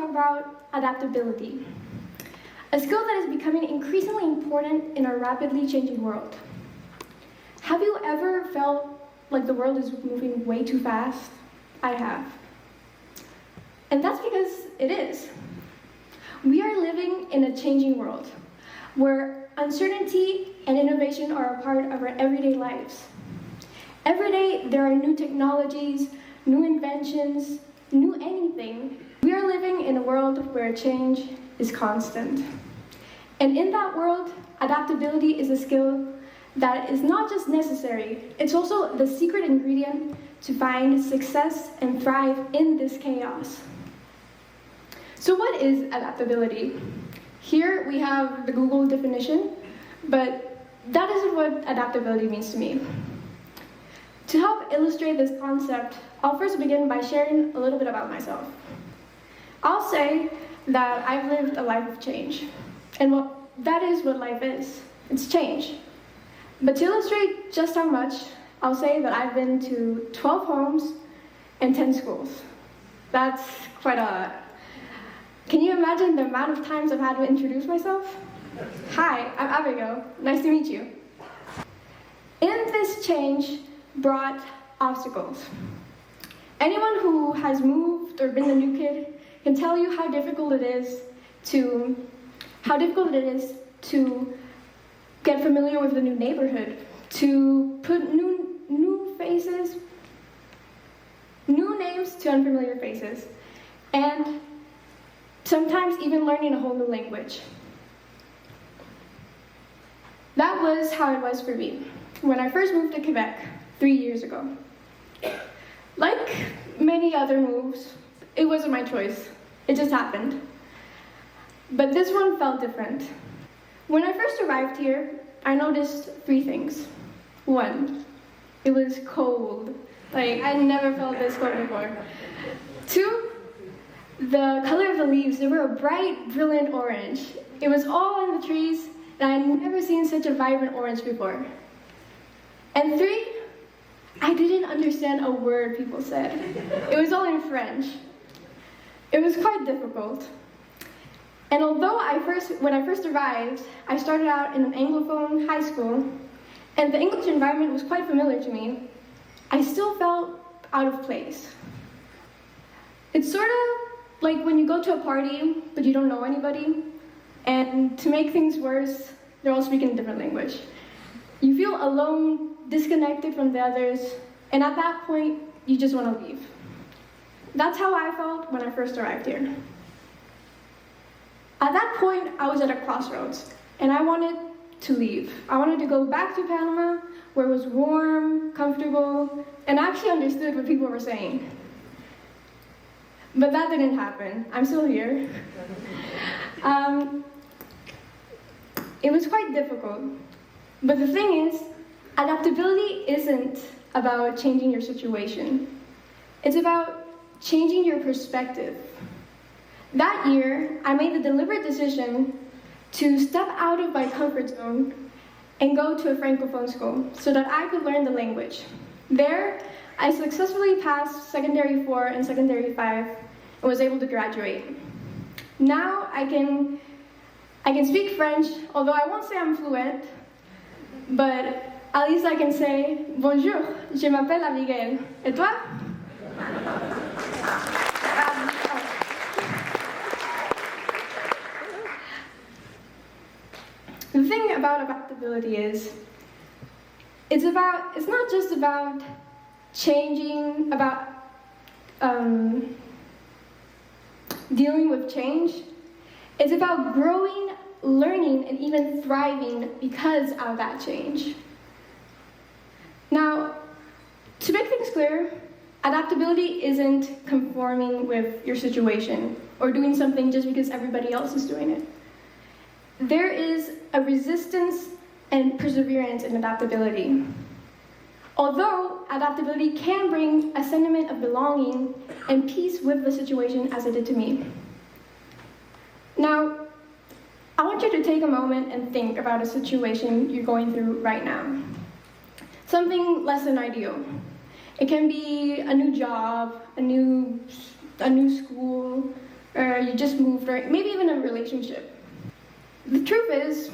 talk about adaptability, a skill that is becoming increasingly important in our rapidly changing world. Have you ever felt like the world is moving way too fast? I have. And that's because it is. We are living in a changing world where uncertainty and innovation are a part of our everyday lives. Every day there are new technologies, new inventions, new anything. We are living in a world where change is constant. And in that world, adaptability is a skill that is not just necessary, it's also the secret ingredient to find success and thrive in this chaos. So what is adaptability? Here we have the Google definition, but that isn't what adaptability means to me. To help illustrate this concept, I'll first begin by sharing a little bit about myself. I'll say that I've lived a life of change, and well, that is what life is. It's change. But to illustrate just how much, I'll say that I've been to 12 homes and 10 schools. That's quite a lot. Can you imagine the amount of times I've had to introduce myself? Hi, I'm Abigail. Nice to meet you. In this change brought obstacles. Anyone who has moved or been a new kid can tell you how difficult it is to get familiar with the new neighborhood, to put new faces, new names to unfamiliar faces, and sometimes even learning a whole new language. That was how it was for me when I first moved to Quebec 3 years ago. Like many other moves, it wasn't my choice. It just happened. But this one felt different. When I first arrived here, I noticed 3 things. 1, it was cold. Like, I'd never felt this cold before. 2, the color of the leaves, they were a bright, brilliant orange. It was all in the trees, and I'd never seen such a vibrant orange before. And 3, I didn't understand a word people said. It was all in French. It was quite difficult. And although when I first arrived, I started out in an Anglophone high school, and the English environment was quite familiar to me, I still felt out of place. It's sort of like when you go to a party, but you don't know anybody, and to make things worse, they're all speaking a different language. You feel alone, disconnected from the others, and at that point, you just want to leave. That's how I felt when I first arrived here. At that point, I was at a crossroads, and I wanted to leave. I wanted to go back to Panama, where it was warm, comfortable, and I actually understood what people were saying. But that didn't happen. I'm still here. It was quite difficult. But the thing is, adaptability isn't about changing your situation. It's about changing your perspective. That year, I made the deliberate decision to step out of my comfort zone and go to a Francophone school so that I could learn the language. There, I successfully passed secondary 4 and secondary 5 and was able to graduate. Now I can speak French, although I won't say I'm fluent, but at least I can say, bonjour, je m'appelle Abigail. Et toi? The thing about adaptability is, it's not just about changing, about dealing with change. It's about growing, learning, and even thriving because of that change. Now, to make things clear, adaptability isn't conforming with your situation or doing something just because everybody else is doing it. There is a resistance and perseverance in adaptability. Although adaptability can bring a sentiment of belonging and peace with the situation as it did to me. Now, I want you to take a moment and think about a situation you're going through right now. Something less than ideal. It can be a new job, a new school, or you just moved, or maybe even a relationship. The truth is,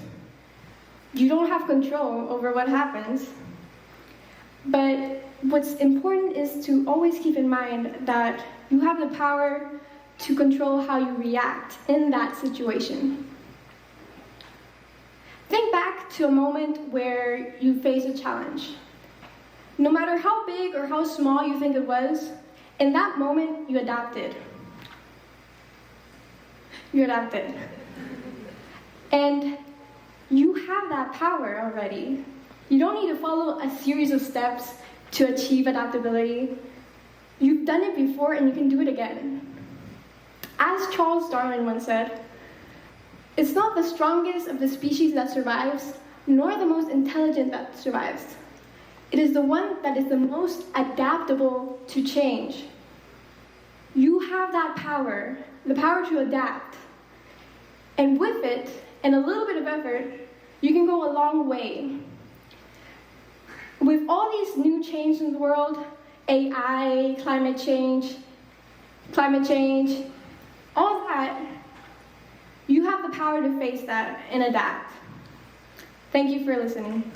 you don't have control over what happens. But what's important is to always keep in mind that you have the power to control how you react in that situation. Think back to a moment where you face a challenge. No matter how big or how small you think it was, in that moment you adapted. You adapted. And you have that power already. You don't need to follow a series of steps to achieve adaptability. You've done it before and you can do it again. As Charles Darwin once said, "It's not the strongest of the species that survives, nor the most intelligent that survives. It is the one that is the most adaptable to change." You have that power, the power to adapt. And with it, and a little bit of effort, you can go a long way. With all these new changes in the world, AI, climate change, all that, you have the power to face that and adapt. Thank you for listening.